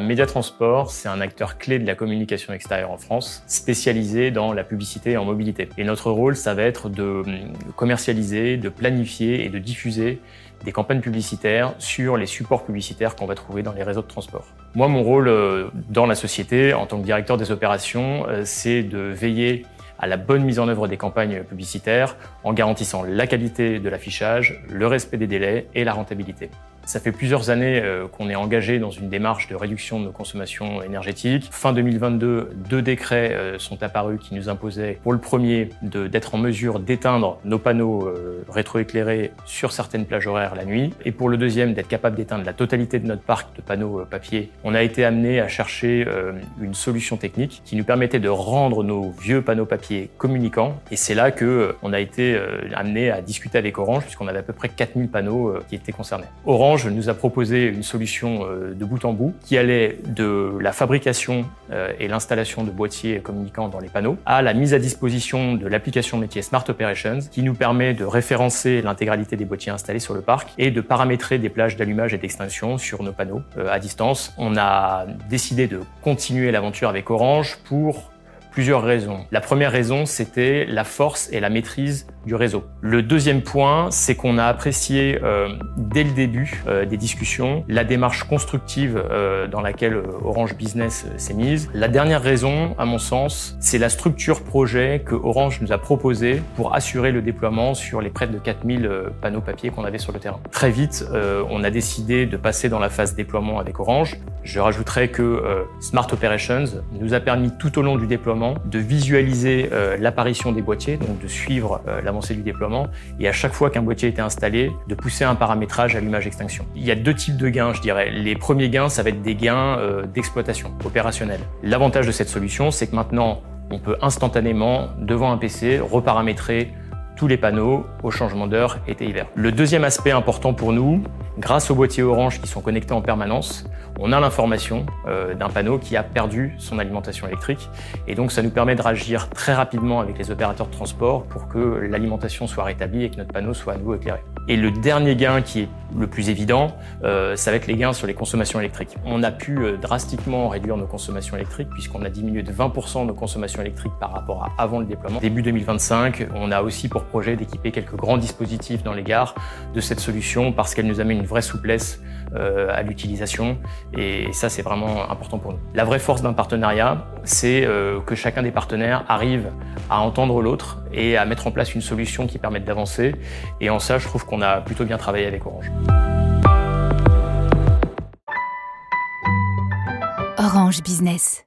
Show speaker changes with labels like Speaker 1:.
Speaker 1: Médiatransport, c'est un acteur clé de la communication extérieure en France, spécialisé dans la publicité en mobilité. Et notre rôle, ça va être de commercialiser, de planifier et de diffuser des campagnes publicitaires sur les supports publicitaires qu'on va trouver dans les réseaux de transport. Moi, mon rôle dans la société, en tant que directeur des opérations, c'est de veiller à la bonne mise en œuvre des campagnes publicitaires en garantissant la qualité de l'affichage, le respect des délais et la rentabilité. Ça fait plusieurs années qu'on est engagé dans une démarche de réduction de nos consommations énergétiques. Fin 2022, 2 décrets sont apparus qui nous imposaient, pour le premier, d'être en mesure d'éteindre nos panneaux rétroéclairés sur certaines plages horaires la nuit, et pour le deuxième, d'être capable d'éteindre la totalité de notre parc de panneaux papier. On a été amené à chercher une solution technique qui nous permettait de rendre nos vieux panneaux papier communicants, et c'est là qu'on a été amené à discuter avec Orange, puisqu'on avait à peu près 4000 panneaux qui étaient concernés. Orange nous a proposé une solution de bout en bout qui allait de la fabrication et l'installation de boîtiers communicants dans les panneaux à la mise à disposition de l'application métier Smart Operations qui nous permet de référencer l'intégralité des boîtiers installés sur le parc et de paramétrer des plages d'allumage et d'extinction sur nos panneaux à distance. On a décidé de continuer l'aventure avec Orange pour plusieurs raisons. La première raison, c'était la force et la maîtrise du réseau. Le deuxième point, c'est qu'on a apprécié dès le début des discussions la démarche constructive dans laquelle Orange Business s'est mise. La dernière raison, à mon sens, c'est la structure projet que Orange nous a proposée pour assurer le déploiement sur les près de 4000 panneaux papier qu'on avait sur le terrain. Très vite, on a décidé de passer dans la phase déploiement avec Orange. Je rajouterais que Smart Operations nous a permis tout au long du déploiement de visualiser l'apparition des boîtiers, donc de suivre l'avancée du déploiement, et à chaque fois qu'un boîtier était installé, de pousser un paramétrage allumage-extinction. Il y a 2 types de gains, je dirais. Les premiers gains, ça va être des gains d'exploitation opérationnelle. L'avantage de cette solution, c'est que maintenant, on peut instantanément, devant un PC, reparamétrer tous les panneaux au changement d'heure été-hiver. Le deuxième aspect important pour nous, grâce aux boîtiers Orange qui sont connectés en permanence, on a l'information d'un panneau qui a perdu son alimentation électrique, et donc ça nous permet de réagir très rapidement avec les opérateurs de transport pour que l'alimentation soit rétablie et que notre panneau soit à nouveau éclairé. Et le dernier gain qui est le plus évident, ça va être les gains sur les consommations électriques. On a pu drastiquement réduire nos consommations électriques puisqu'on a diminué de 20% nos consommations électriques par rapport à avant le déploiement. Début 2025, on a aussi pour projet d'équiper quelques grands dispositifs dans les gares de cette solution parce qu'elle nous amène une vraie souplesse à l'utilisation, et ça c'est vraiment important pour nous. La vraie force d'un partenariat, c'est que chacun des partenaires arrive à entendre l'autre et à mettre en place une solution qui permette d'avancer, et en ça je trouve qu'on a plutôt bien travaillé avec Orange.
Speaker 2: Orange Business.